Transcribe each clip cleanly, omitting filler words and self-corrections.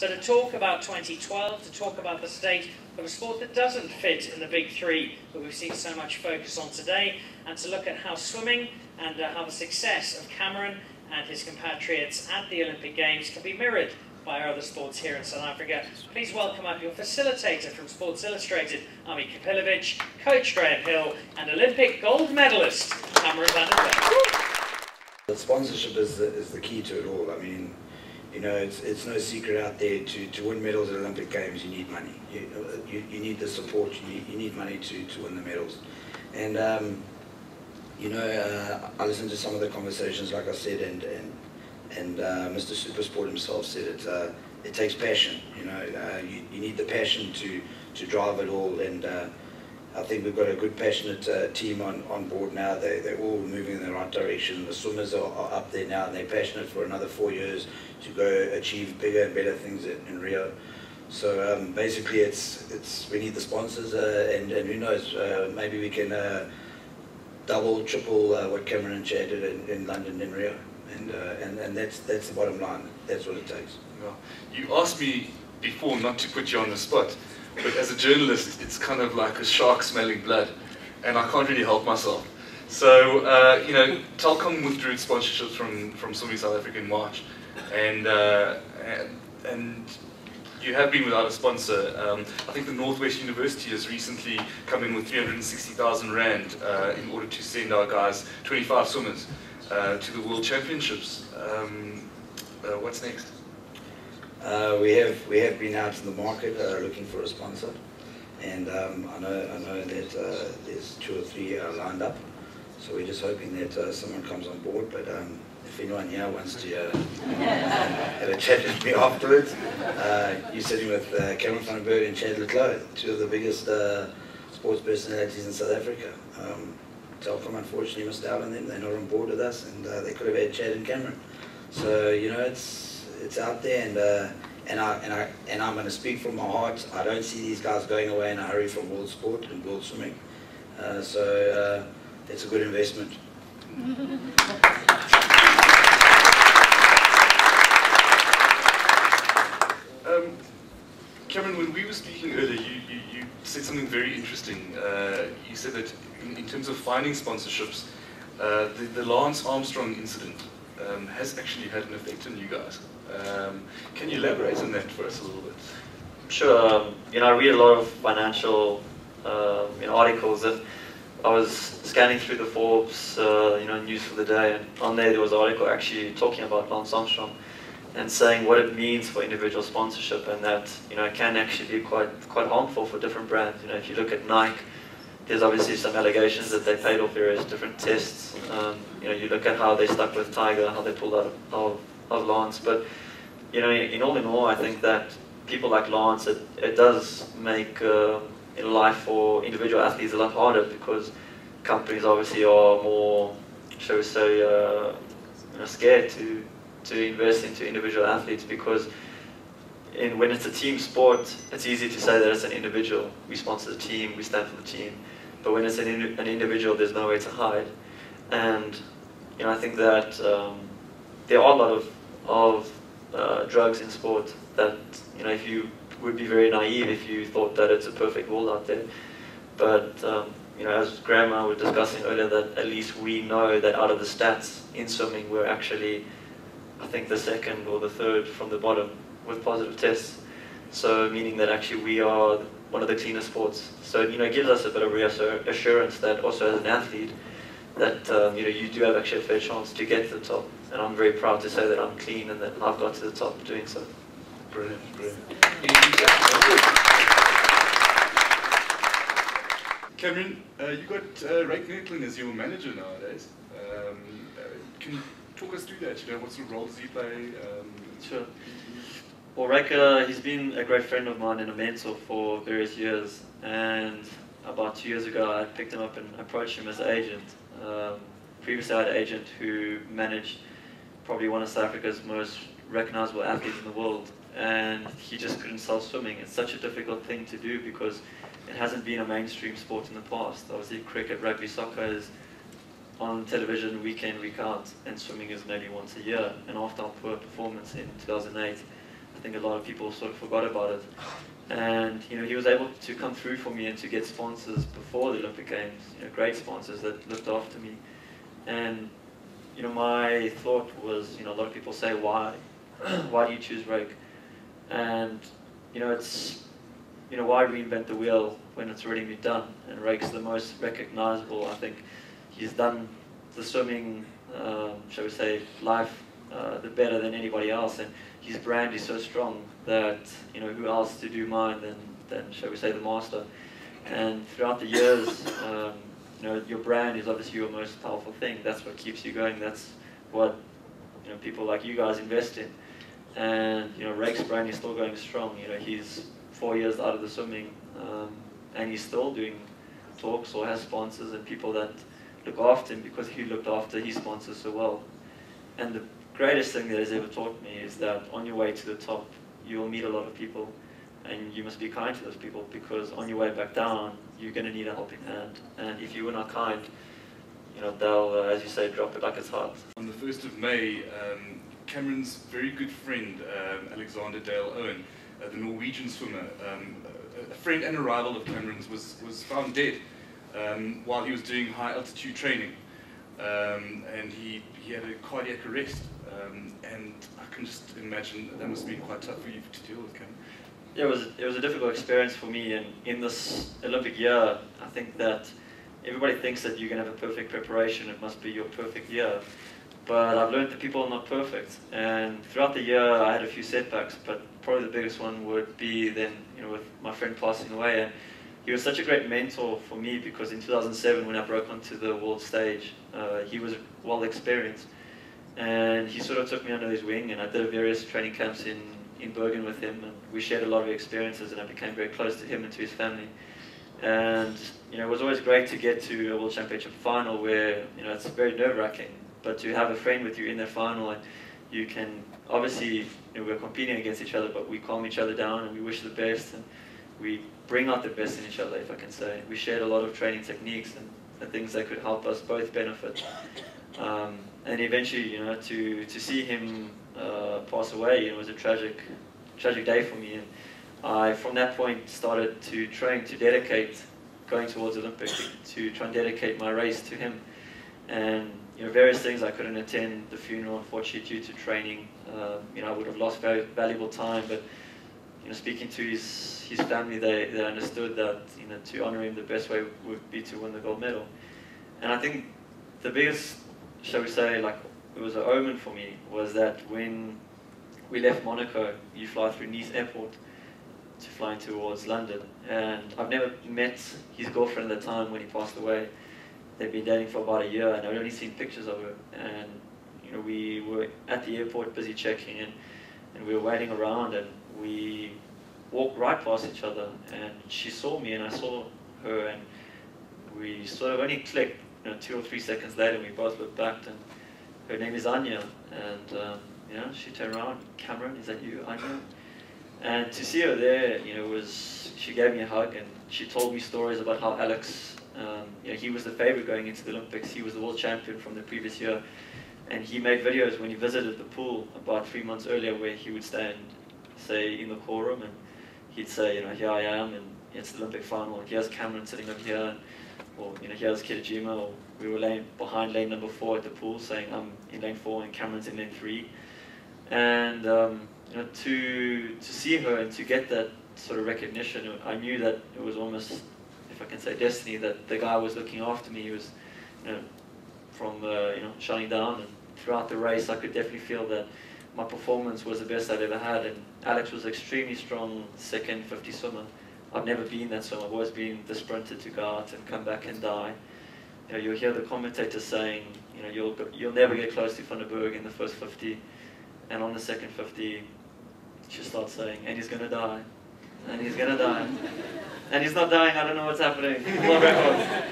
So to talk about 2012, to talk about the state of a sport that doesn't fit in the big three that we've seen so much focus on today, and to look at how swimming and how the success of Cameron and his compatriots at the Olympic Games can be mirrored by our other sports here in South Africa. Please welcome up your facilitator from Sports Illustrated, Ami Kapilovic, Coach Graham Hill, and Olympic gold medalist, Cameron van der Weyden. The sponsorship is the key to it all. I mean, you know, it's no secret out there, to win medals at Olympic Games, you need money. You need the support, you need money to win the medals. And, you know, I listened to some of the conversations, like I said, and Mr. Supersport himself said it takes passion. You know, you need the passion to drive it all, and I think we've got a good, passionate team on board now. They're all moving in the right direction. The swimmers are up there now, and they're passionate for another 4 years to go achieve bigger and better things in Rio. So basically, it's we need the sponsors, and who knows, maybe we can double, triple what Cameron and Chad did in London and Rio. And that's the bottom line. That's what it takes. Well, you asked me before not to put you on the spot, but as a journalist, it's kind of like a shark smelling blood, and I can't really help myself. So, you know, Telkom withdrew its sponsorships from Swimming South Africa in March, and you have been without a sponsor. I think the Northwest University has recently come in with 360,000 Rand in order to send our guys, 25 swimmers, to the World Championships. What's next? We have been out in the market looking for a sponsor, and I know that there's 2 or 3 lined up. So we're just hoping that someone comes on board. But if anyone here wants to have a chat with me afterwards, you're sitting with Cameron van der Weyden and Chad Leclerc, 2 of the biggest sports personalities in South Africa. Telkom unfortunately missed out on them. They're not on board with us, and they could have had Chad and Cameron. So you know, it's out there, and I'm going to speak from my heart. I don't see these guys going away in a hurry from world sport and world swimming. So it's a good investment. Cameron, when we were speaking earlier, you said something very interesting. You said that in terms of finding sponsorships, the Lance Armstrong incident has actually had an effect on you guys. Can you elaborate on that for us a little bit? Sure. You know, I read a lot of financial you know, articles, and I was scanning through the Forbes you know, news for the day, and on there was an article actually talking about Lance Armstrong and saying what it means for individual sponsorship, and that, you know, it can actually be quite harmful for different brands. You know, if you look at Nike, there's obviously some allegations that they paid off various different tests. You know, you look at how they stuck with Tiger, how they pulled out of Lance. But, you know, in all, I think that people like Lance, it does make life for individual athletes a lot harder, because companies obviously are more, shall we say, you know, scared to invest into individual athletes, because when it's a team sport, it's easy to say that it's an individual. We sponsor the team, we stand for the team. But when it's an individual, there's no way to hide. And you know, I think that there are a lot of drugs in sport that, you know, if you would be very naive if you thought that it's a perfect world out there. But you know, as Graham and I were discussing earlier, that at least we know that out of the stats in swimming, we're actually, I think, the 2nd or the 3rd from the bottom with positive tests. So meaning that actually we are one of the cleanest sports. So, you know, it gives us a bit of reassurance that also as an athlete, that you know, you do have actually a fair chance to get to the top. And I'm very proud to say that I'm clean and that I've got to the top doing so. Brilliant, brilliant. Cameron, you got Ray Kirkland as your manager nowadays. Can you talk us through that? You know, what sort of role does he play? Sure. Well, Reka, he's been a great friend of mine and a mentor for various years, and about 2 years ago I picked him up and approached him as an agent. Previously I had an agent who managed probably one of South Africa's most recognizable athletes in the world, and he just couldn't sell swimming. It's such a difficult thing to do because it hasn't been a mainstream sport in the past. Obviously cricket, rugby, soccer is on television week in, week out, and swimming is maybe once a year. And after our poor performance in 2008, I think a lot of people sort of forgot about it. And you know, he was able to come through for me and to get sponsors before the Olympic Games, you know, great sponsors that looked after me. And you know, my thought was, you know, a lot of people say, why do you choose rake? And you know, it's, you know, why reinvent the wheel when it's already been done? And rake's the most recognizable. I think he's done the swimming, shall we say, life the better than anybody else, and his brand is so strong that, you know, who else to do mine than shall we say, the master. And throughout the years, you know, your brand is obviously your most powerful thing. That's what keeps you going. That's what, you know, people like you guys invest in. And you know, Rake's brand is still going strong. You know, he's 4 years out of the swimming, and he's still doing talks or has sponsors and people that look after him because he looked after his sponsors so well. And the greatest thing that has ever taught me is that on your way to the top, you will meet a lot of people, and you must be kind to those people, because on your way back down, you're going to need a helping hand. And if you were not kind, you know, they'll, as you say, drop it like it's hot. On the 1st of May, Cameron's very good friend, Alexander Dale Owen, the Norwegian swimmer, a friend and a rival of Cameron's, was found dead while he was doing high altitude training. And he had a cardiac arrest. And I can just imagine that must have been quite tough for you to deal with, Cameron. Yeah, it was a difficult experience for me, and in this Olympic year, I think that everybody thinks that you're going to have a perfect preparation, it must be your perfect year. But I've learned that people are not perfect, and throughout the year I had a few setbacks, but probably the biggest one would be then, you know, with my friend passing away. And he was such a great mentor for me, because in 2007 when I broke onto the world stage, he was well experienced, and he sort of took me under his wing, and I did various training camps in Burgh with him, and we shared a lot of experiences, and I became very close to him and to his family. And you know, it was always great to get to a World Championship final where, you know, it's very nerve-wracking, but to have a friend with you in the final, and you can, obviously, you know, we're competing against each other, but we calm each other down and we wish the best, and we bring out the best in each other, if I can say. We shared a lot of training techniques and things that could help us both benefit. And eventually, you know, to see him pass away, it was a tragic day for me. And I, from that point, started to train, to dedicate, going towards Olympics, to try and dedicate my race to him. And you know, various things, I couldn't attend the funeral, unfortunately, due to training. You know, I would have lost very valuable time, but you know, speaking to his family, they understood that, you know, to honor him, the best way would be to win the gold medal. And I think the biggest, shall we say, like, it was an omen for me, was that when we left Monaco, you fly through Nice airport to fly towards London. And I've never met his girlfriend at the time when he passed away. They'd been dating for about a year, and I'd only seen pictures of her. And you know, we were at the airport busy checking in, and we were waiting around, and we walked right past each other, and she saw me and I saw her, and we sort of only clicked, you know, 2 or 3 seconds later. We both looked back, and her name is Anya, and you know, she turned around, Cameron, is that you, Anya? And to see her there, you know, she gave me a hug, and she told me stories about how Alex, you know, he was the favorite going into the Olympics. He was the world champion from the previous year, and he made videos when he visited the pool about 3 months earlier, where he would stand, say, in the core room, and he'd say, you know, here I am, and it's the Olympic final, and here's Cameron sitting up here, or you know, here's Kitajima, or we were behind lane number 4 at the pool, saying I'm in lane 4 and Cameron's in lane 3, and you know, to see her and to get that sort of recognition, I knew that it was almost, if I can say, destiny, that the guy was looking after me. He was, you know, from you know, shutting down, and throughout the race, I could definitely feel that my performance was the best I'd ever had. And Alex was an extremely strong second 50 swimmer. I've never been that swimmer. I've always been the sprinter to go out and come back and die. You know, you'll hear the commentators saying, you know, you'll never get close to Van der Burgh in the first 50, and on the second 50, she starts saying, and he's gonna die, and he's gonna die, and he's not dying. I don't know what's happening. World record.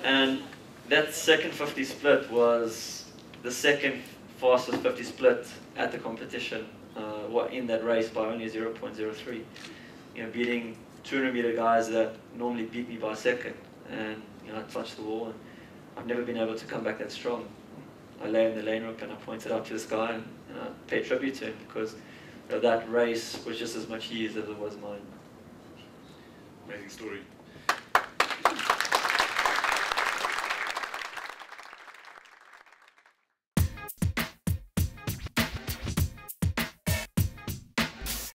And that second 50 split was the second fastest 50 split at the competition, in that race by only 0.03. You know, beating 200-meter guys that normally beat me by a second, and you know, I touched the wall, and I've never been able to come back that strong. I lay in the lane rope and I pointed up to the sky, and I paid tribute to him, because that race was just as much his as it was mine. Amazing story.